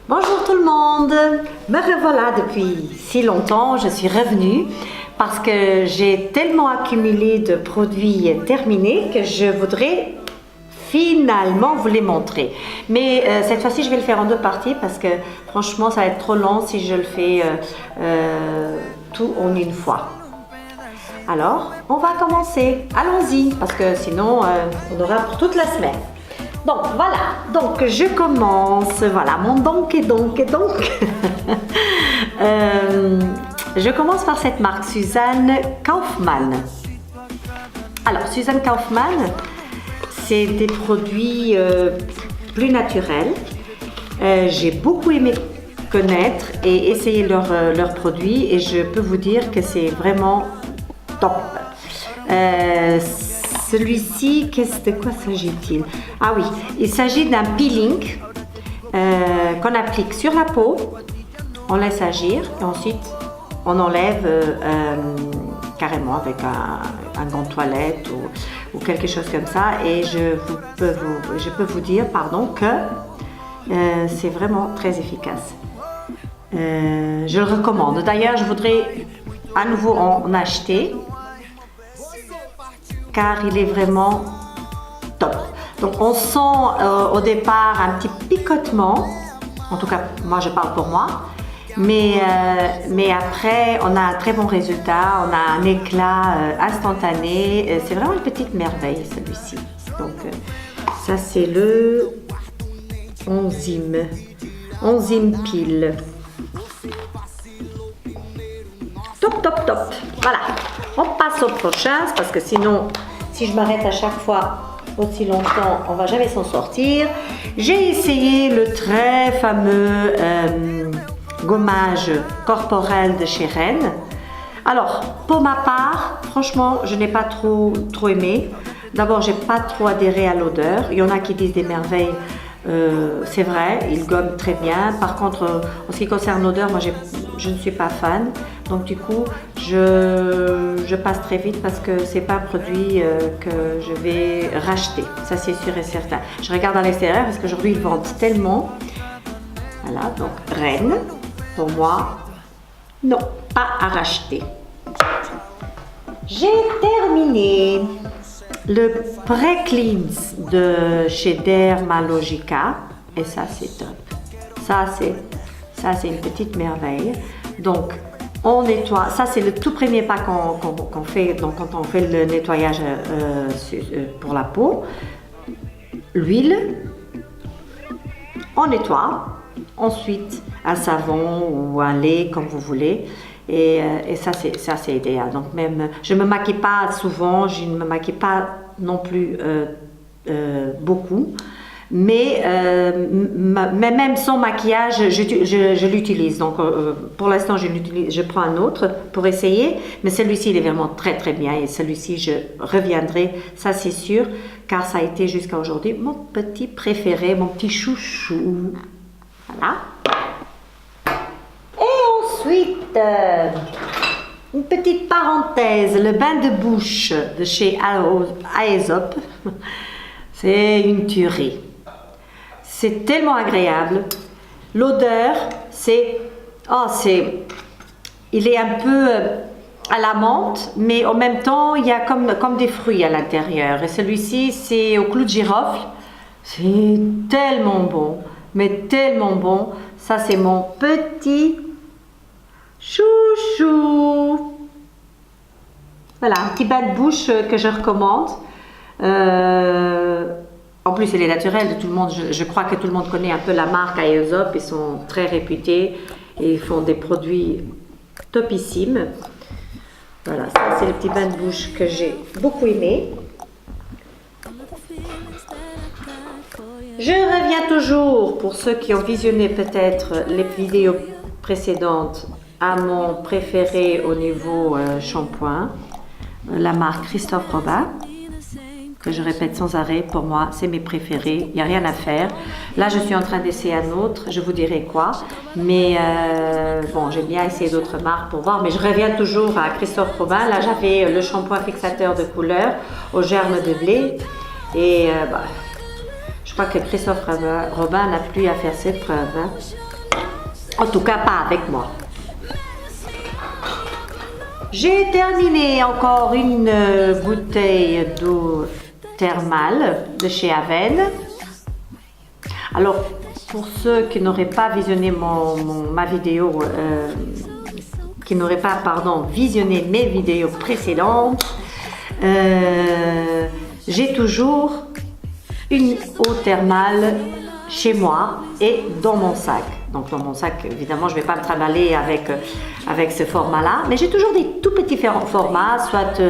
Bonjour tout le monde, me revoilà depuis si longtemps, je suis revenue parce que j'ai tellement accumulé de produits terminés que je voudrais finalement vous les montrer. Mais cette fois-ci je vais le faire en deux parties parce que franchement ça va être trop long si je le fais tout en une fois. Alors on va commencer, allons-y parce que sinon on aura pour toute la semaine. Donc voilà, donc je commence, voilà mon donc. Je commence par cette marque Susanne Kaufmann. Alors Susanne Kaufmann, c'est des produits plus naturels. J'ai beaucoup aimé connaître et essayer leurs produits et je peux vous dire que c'est vraiment top. Celui-ci, de quoi s'agit-il? Ah oui, il s'agit d'un peeling qu'on applique sur la peau, on laisse agir et ensuite on enlève carrément avec un gant de toilette ou quelque chose comme ça. Et je peux vous dire que c'est vraiment très efficace. Je le recommande. D'ailleurs, je voudrais à nouveau en acheter, car il est vraiment top. Donc on sent au départ un petit picotement, en tout cas moi je parle pour moi, mais après on a un très bon résultat, on a un éclat instantané, c'est vraiment une petite merveille celui-ci. Donc ça c'est le Enzyme Peel. Top. Voilà, on passe au prochain parce que sinon, si je m'arrête à chaque fois aussi longtemps, on va jamais s'en sortir. J'ai essayé le très fameux gommage corporel de chez Rennes. Alors, pour ma part, franchement, je n'ai pas trop aimé. D'abord, j'ai pas trop adhéré à l'odeur. Il y en a qui disent des merveilles. C'est vrai, il gomme très bien. Par contre, en ce qui concerne l'odeur, moi je ne suis pas fan. Donc du coup, je passe très vite parce que c'est pas un produit que je vais racheter. Ça c'est sûr et certain. Je regarde à l'extérieur parce qu'aujourd'hui ils vendent tellement. Voilà, donc Rennes, pour moi, non, pas à racheter. J'ai terminé le Pré-Cleanse de chez Dermalogica et ça c'est top. Ça c'est une petite merveille. Donc on nettoie, ça c'est le tout premier pas qu'on fait donc quand on fait le nettoyage pour la peau. L'huile, on nettoie, ensuite un savon ou un lait comme vous voulez. Et ça c'est idéal. Donc même, je ne me maquille pas souvent, je ne me maquille pas non plus beaucoup, mais même sans maquillage, je l'utilise. Donc pour l'instant, je prends un autre pour essayer, mais celui-ci il est vraiment très bien et celui-ci je reviendrai, ça c'est sûr, car ça a été jusqu'à aujourd'hui mon petit préféré, mon petit chouchou. Voilà. Ensuite, une petite parenthèse, le bain de bouche de chez Aesop, c'est une tuerie. C'est tellement agréable. L'odeur, il est un peu à la menthe, mais en même temps, il y a comme des fruits à l'intérieur. Et celui-ci, c'est au clou de girofle. C'est tellement bon, mais tellement bon. Ça, c'est mon petit chouchou. Voilà, un petit bain de bouche que je recommande. En plus, il est naturel de tout le monde. Je crois que tout le monde connaît un peu la marque Aesop. Ils sont très réputés et ils font des produits topissimes. Voilà, ça c'est le petit bain de bouche que j'ai beaucoup aimé. Je reviens toujours, pour ceux qui ont visionné peut-être les vidéos précédentes, à mon préféré au niveau shampoing, la marque Christophe Robin, que je répète sans arrêt, pour moi c'est mes préférés, il n'y a rien à faire. Là je suis en train d'essayer un autre, je vous dirai quoi, mais bon, j'ai bien essayé d'autres marques pour voir, mais je reviens toujours à Christophe Robin. Là j'avais le shampoing fixateur de couleur aux germes de blé et je crois que Christophe Robin n'a plus à faire ses preuves, hein. En tout cas, pas avec moi. J'ai terminé encore une bouteille d'eau thermale de chez Aven. Alors, pour ceux qui n'auraient pas visionné ma vidéo, qui n'auraient pas, pardon, visionné mes vidéos précédentes, j'ai toujours une eau thermale chez moi et dans mon sac. Donc dans mon sac, évidemment, je ne vais pas me trimballer avec ce format-là, mais j'ai toujours des tout petits formats, soit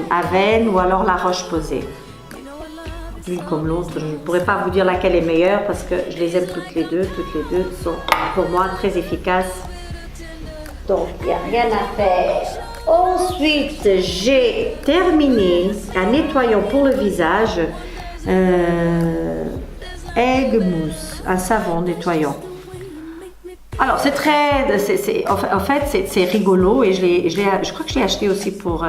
Aven ou alors La Roche-Posay. L'une comme l'autre, je ne pourrais pas vous dire laquelle est meilleure parce que je les aime toutes les deux sont pour moi très efficaces. Donc il n'y a rien à faire. Ensuite, j'ai terminé un nettoyant pour le visage, Egg Mousse, un savon nettoyant. Alors c'est en fait c'est rigolo et je crois que je l'ai acheté aussi pour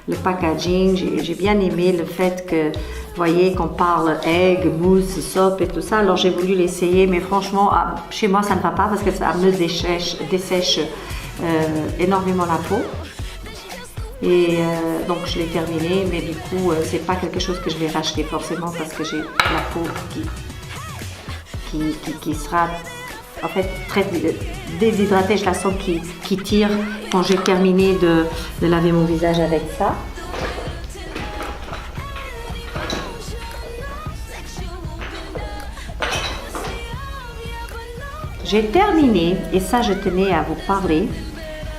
le packaging. J'ai bien aimé le fait que, vous voyez, qu'on parle egg, mousse, soap et tout ça. Alors j'ai voulu l'essayer, mais franchement, chez moi ça ne va pas parce que ça me dessèche énormément la peau. Et donc je l'ai terminé, mais du coup c'est pas quelque chose que je vais racheter forcément parce que j'ai la peau qui sera en fait très déshydratée. Je la sens qui tire quand j'ai terminé de laver mon visage avec ça. J'ai terminé, et ça je tenais à vous parler,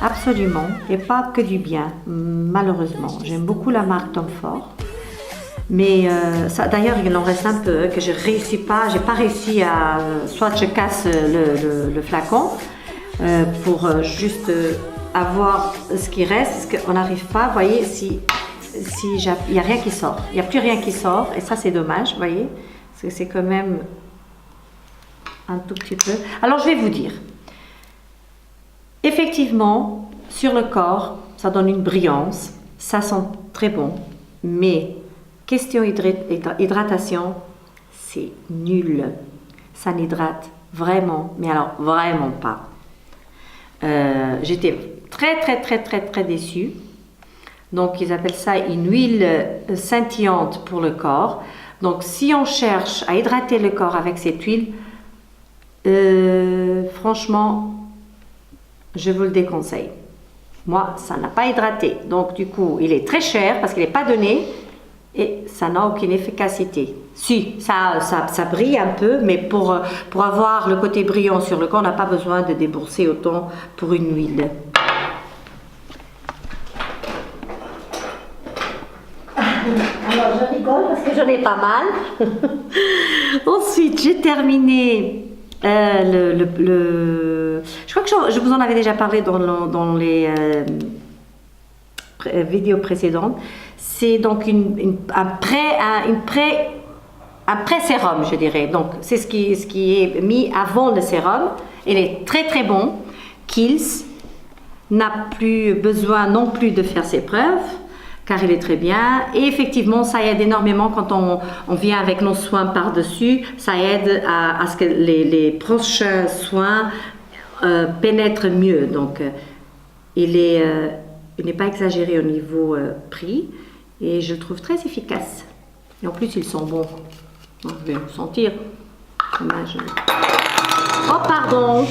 absolument, et pas que du bien, malheureusement. J'aime beaucoup la marque Tom Ford, mais ça, d'ailleurs il en reste un peu, que j'ai pas réussi à, soit je casse le flacon pour juste avoir ce qui reste, parce qu'on n'arrive pas, vous voyez, il n'y a rien qui sort, il n'y a plus rien qui sort, et ça c'est dommage, vous voyez, parce que c'est quand même un tout petit peu. Alors je vais vous dire, effectivement, sur le corps, ça donne une brillance, ça sent très bon, mais question hydratation, c'est nul. Ça n'hydrate vraiment, mais alors vraiment pas. J'étais très déçue. Donc ils appellent ça une huile scintillante pour le corps. Donc si on cherche à hydrater le corps avec cette huile, franchement, je vous le déconseille. Moi, ça n'a pas hydraté. Donc, du coup, il est très cher parce qu'il n'est pas donné et ça n'a aucune efficacité. Si, ça brille un peu, mais pour avoir le côté brillant sur le corps, on n'a pas besoin de débourser autant pour une huile. Alors, je rigole parce que j'en ai pas mal. Ensuite, j'ai terminé je crois que je vous en avais déjà parlé dans les vidéos précédentes. C'est donc un pré-sérum, je dirais. Donc c'est ce qui est mis avant le sérum. Il est très bon. Kiehl's n'a plus besoin non plus de faire ses preuves, car il est très bien. Et effectivement, ça aide énormément quand on vient avec nos soins par-dessus. Ça aide à ce que les prochains soins pénètrent mieux. Donc, il n'est pas exagéré au niveau prix et je le trouve très efficace. Et en plus, ils sont bons. Donc, je vais vous sentir. Oh, pardon.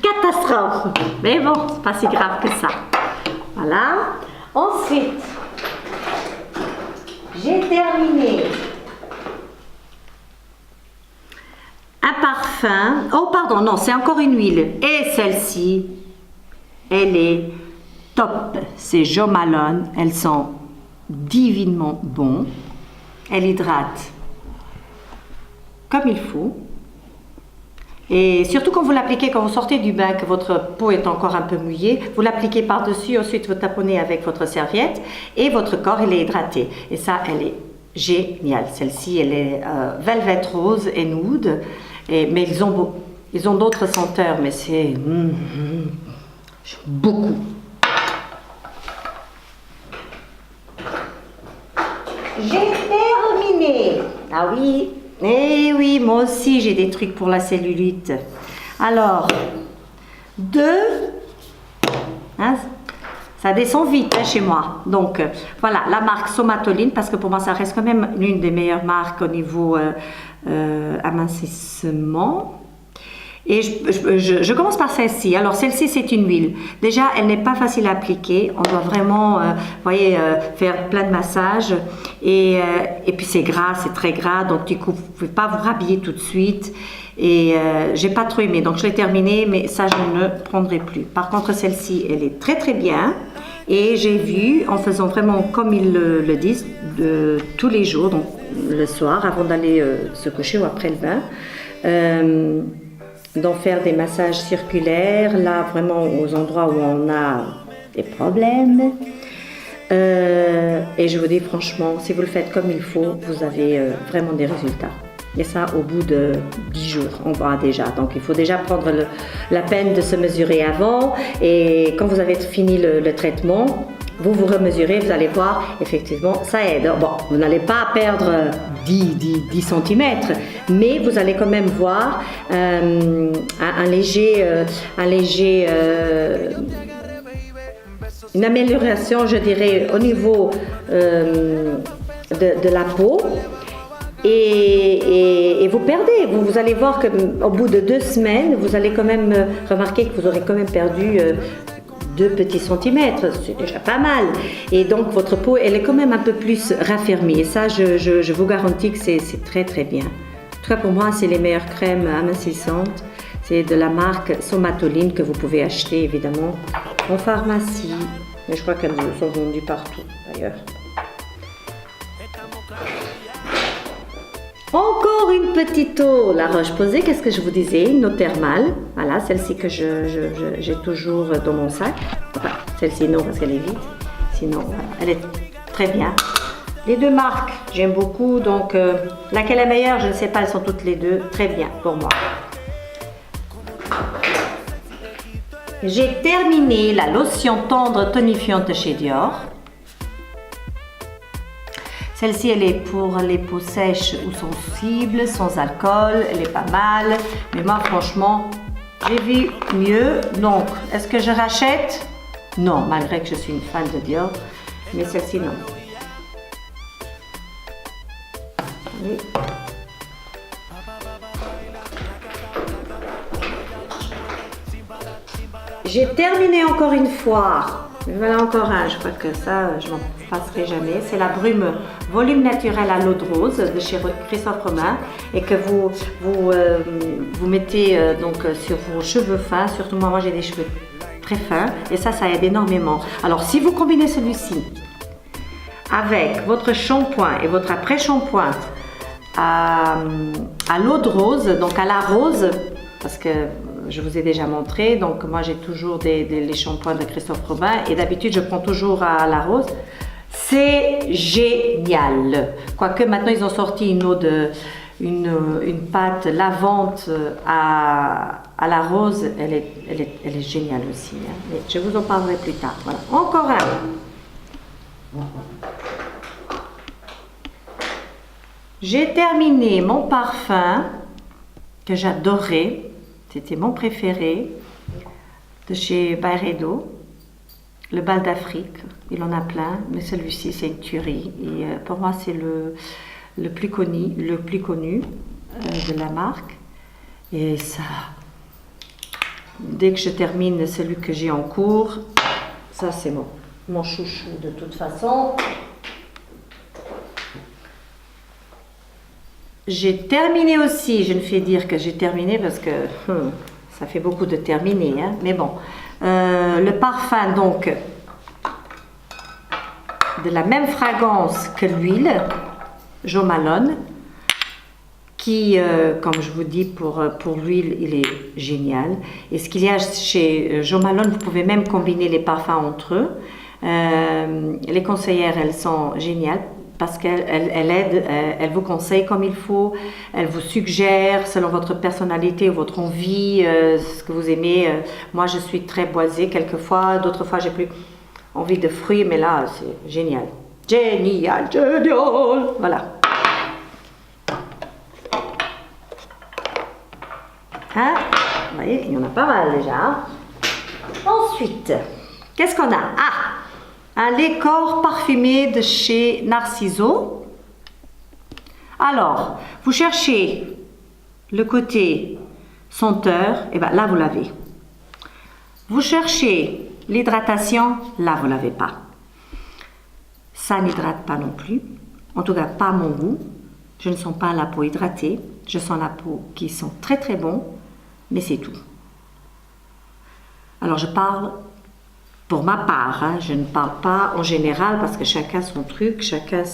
Catastrophe. Mais bon, c'est pas si grave que ça. Voilà. Ensuite, j'ai terminé un parfum. Oh, pardon, non, c'est encore une huile. Et celle-ci, elle est top. C'est Jo Malone. Elles sont divinement bonnes. Elle hydrate comme il faut. Et surtout quand vous l'appliquez, quand vous sortez du bain, que votre peau est encore un peu mouillée, vous l'appliquez par-dessus, ensuite vous taponnez avec votre serviette et votre corps il est hydraté. Et ça, elle est géniale. Celle-ci, elle est velvet rose et nude. Mais ils ont d'autres senteurs, mais c'est beaucoup. J'ai terminé. Ah oui, Eh oui, moi aussi j'ai des trucs pour la cellulite. Alors, 2, hein, ça descend vite hein, chez moi. Donc, voilà, la marque Somatoline, parce que pour moi ça reste quand même l'une des meilleures marques au niveau amincissement. Et je commence par celle-ci. Alors celle-ci c'est une huile. Déjà elle n'est pas facile à appliquer. On doit vraiment, voyez, faire plein de massages. Et puis c'est gras, c'est très gras. Donc du coup vous ne pouvez pas vous rhabiller tout de suite. Et j'ai pas trop aimé. Donc je l'ai terminée, mais ça je ne prendrai plus. Par contre celle-ci elle est très très bien. Et j'ai vu en faisant vraiment comme ils le disent tous les jours, donc le soir avant d'aller se coucher ou après le bain. D'en faire des massages circulaires, là vraiment aux endroits où on a des problèmes. Et je vous dis franchement, si vous le faites comme il faut, vous avez vraiment des résultats. Et ça au bout de 10 jours, on voit déjà. Donc il faut déjà prendre la peine de se mesurer avant. Et quand vous avez fini le traitement, vous vous remesurez, vous allez voir, effectivement, ça aide. Bon, vous n'allez pas perdre 10 cm, mais vous allez quand même voir une amélioration, je dirais, au niveau de la peau. Et vous perdez, vous allez voir qu'au bout de 2 semaines, vous allez quand même remarquer que vous aurez quand même perdu 2 petits centimètres, c'est déjà pas mal. Et donc votre peau, elle est quand même un peu plus raffermie. Et ça, je vous garantis que c'est très très bien. En tout cas pour moi, c'est les meilleures crèmes amincissantes. C'est de la marque Somatoline que vous pouvez acheter évidemment en pharmacie. Mais je crois qu'elles sont vendues partout d'ailleurs. Encore une petite eau, la Roche-Posay, qu'est-ce que je vous disais? Une eau thermale, voilà, celle-ci que j'ai toujours dans mon sac. Enfin, celle-ci non parce qu'elle est vide, sinon voilà, elle est très bien. Les 2 marques, j'aime beaucoup, donc laquelle est meilleure, je ne sais pas, elles sont toutes les 2 très bien pour moi. J'ai terminé la lotion tendre tonifiante de chez Dior. Celle-ci, elle est pour les peaux sèches ou sensibles, sans alcool, elle est pas mal. Mais moi, franchement, j'ai vu mieux. Donc, est-ce que je rachète? Non, malgré que je suis une fan de Dior. Mais celle-ci, non. Oui. J'ai terminé encore une fois. Voilà encore un, je crois que ça, je m'en passerai jamais. C'est la brume volume naturel à l'eau de rose de chez Christophe Romain et que vous mettez donc sur vos cheveux fins. Surtout moi j'ai des cheveux très fins et ça aide énormément. Alors si vous combinez celui-ci avec votre shampoing et votre après-shampoing à l'eau de rose, donc à la rose, parce que je vous ai déjà montré, donc moi j'ai toujours les shampoings de Christophe Robin et d'habitude je prends toujours à la rose. C'est génial. Quoique maintenant ils ont sorti une pâte lavante à la rose, elle est géniale aussi. Hein. Mais je vous en parlerai plus tard. Voilà. Encore un. J'ai terminé mon parfum que j'adorais. C'était mon préféré de chez Byredo, le bal d'Afrique. Il en a plein, mais celui-ci c'est une tuerie. Et pour moi c'est le plus connu de la marque. Et ça, dès que je termine celui que j'ai en cours, ça c'est mon chouchou de toute façon. J'ai terminé aussi, je ne fais dire que j'ai terminé parce que ça fait beaucoup de terminer, hein, mais bon. Le parfum donc de la même fragrance que l'huile, Jo Malone, qui, comme je vous dis, pour l'huile, il est génial. Et ce qu'il y a chez Jo Malone, vous pouvez même combiner les parfums entre eux. Les conseillères, elles sont géniales. Parce qu'elle aide, elle vous conseille comme il faut, elle vous suggère selon votre personnalité ou votre envie, ce que vous aimez. Moi, je suis très boisée quelquefois, d'autres fois, j'ai plus envie de fruits, mais là, c'est génial. Génial, génial. Voilà. Hein? Vous voyez, il y en a pas mal déjà. Ensuite, qu'est-ce qu'on a? Ah, un lait corps parfumé de chez Narciso. Alors, vous cherchez le côté senteur, et bien là vous l'avez. Vous cherchez l'hydratation, là vous l'avez pas. Ça n'hydrate pas non plus, en tout cas pas à mon goût. Je ne sens pas la peau hydratée, je sens la peau qui sent très très bon, mais c'est tout. Alors je parle pour ma part, hein, je ne parle pas en général parce que chacun son truc, chacun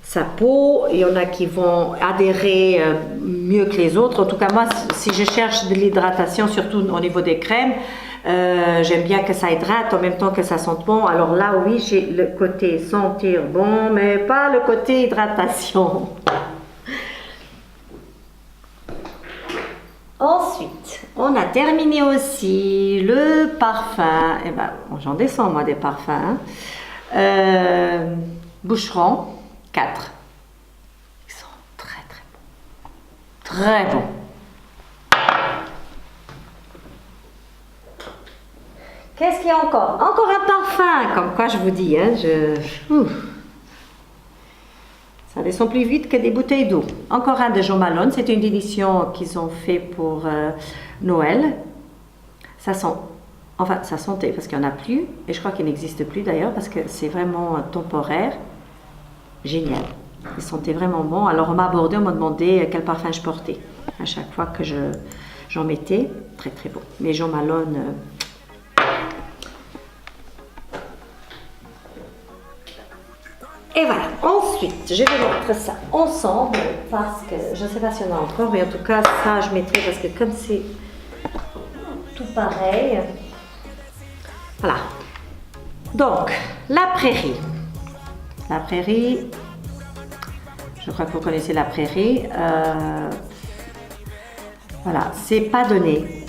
sa peau. Il y en a qui vont adhérer mieux que les autres. En tout cas moi, si je cherche de l'hydratation, surtout au niveau des crèmes, j'aime bien que ça hydrate en même temps que ça sente bon. Alors là oui, j'ai le côté sentir bon, mais pas le côté hydratation. Ensuite, on a terminé aussi le parfum. Eh ben, j'en descends moi des parfums. Boucheron 4. Ils sont très très bons. Très bons. Qu'est-ce qu'il y a encore? Encore un parfum, comme quoi je vous dis, hein, ça descend plus vite que des bouteilles d'eau. Encore un de Jo Malone, c'est une édition qu'ils ont fait pour Noël. Ça sent, enfin ça sentait parce qu'il n'y en a plus, et je crois qu'il n'existe plus d'ailleurs parce que c'est vraiment temporaire. Génial. Ils sentaient vraiment bon. Alors on m'a abordé, on m'a demandé quel parfum je portais. À chaque fois que j'en mettais, très très beau. Mais Jo Malone... Et voilà, ensuite, je vais mettre ça ensemble parce que je ne sais pas si on a encore, mais en tout cas, ça je mettrai parce que comme c'est tout pareil. Voilà. Donc, la prairie. La prairie, je crois que vous connaissez la prairie. Voilà, c'est pas donné.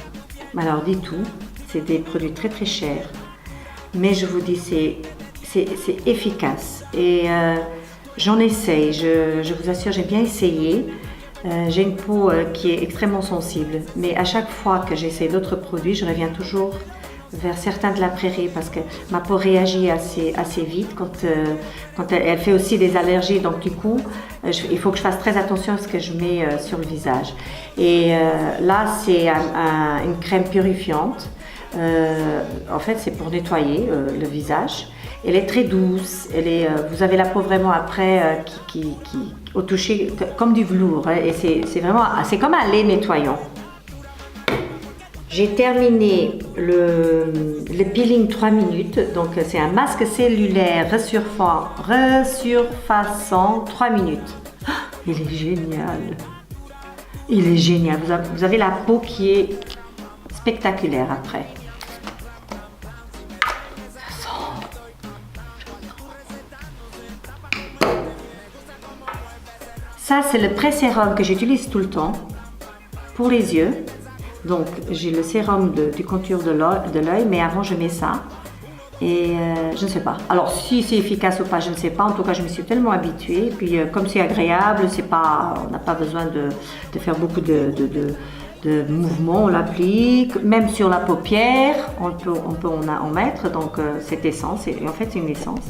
Alors, dit tout, c'est des produits très très chers. Mais je vous dis, c'est efficace et j'en essaye, je vous assure, j'ai bien essayé. J'ai une peau qui est extrêmement sensible, mais à chaque fois que j'essaie d'autres produits, je reviens toujours vers certains de la prairie parce que ma peau réagit assez vite quand elle fait aussi des allergies, donc du coup il faut que je fasse très attention à ce que je mets sur le visage. Et là c'est une crème purifiante. En fait c'est pour nettoyer le visage. Elle est très douce, vous avez la peau vraiment après qui au toucher comme du velours, hein, et c'est comme un lait nettoyant. J'ai terminé le peeling 3 minutes, donc c'est un masque cellulaire resurfaçant 3 minutes. Oh, il est génial, il est génial, vous avez la peau qui est spectaculaire après. Ça, c'est le pré-sérum que j'utilise tout le temps pour les yeux. Donc, j'ai le sérum du contour de l'œil, mais avant, je mets ça. Et je ne sais pas. Alors, si c'est efficace ou pas, je ne sais pas. En tout cas, je me suis tellement habituée. Et puis, comme c'est agréable, on n'a pas besoin de faire beaucoup de mouvements. On l'applique. Même sur la paupière, on peut en mettre. Donc, cette essence, en fait, c'est une essence.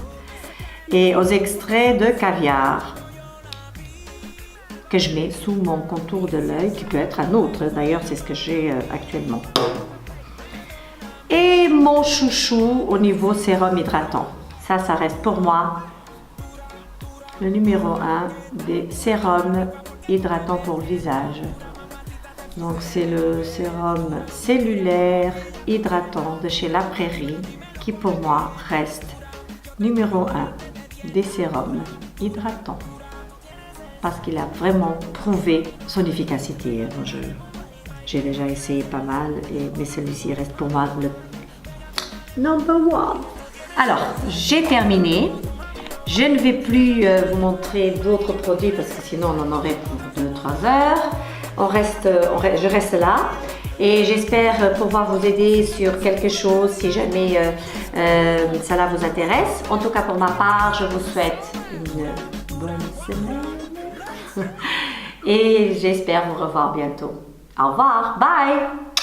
Et aux extraits de caviar que je mets sous mon contour de l'œil, qui peut être un autre, d'ailleurs c'est ce que j'ai actuellement. Et mon chouchou au niveau sérum hydratant, ça reste pour moi le numéro 1 des sérums hydratants pour le visage. Donc c'est le sérum cellulaire hydratant de chez La Prairie qui pour moi reste numéro 1 des sérums hydratants. Parce qu'il a vraiment prouvé son efficacité. J'ai déjà essayé pas mal, mais celui-ci reste pour moi le number 1. Alors, j'ai terminé. Je ne vais plus vous montrer d'autres produits parce que sinon on en aurait pour 2-3 heures. Je reste là et j'espère pouvoir vous aider sur quelque chose si jamais cela vous intéresse. En tout cas, pour ma part, je vous souhaite une bonne semaine. Et j'espère vous revoir bientôt. Au revoir, bye!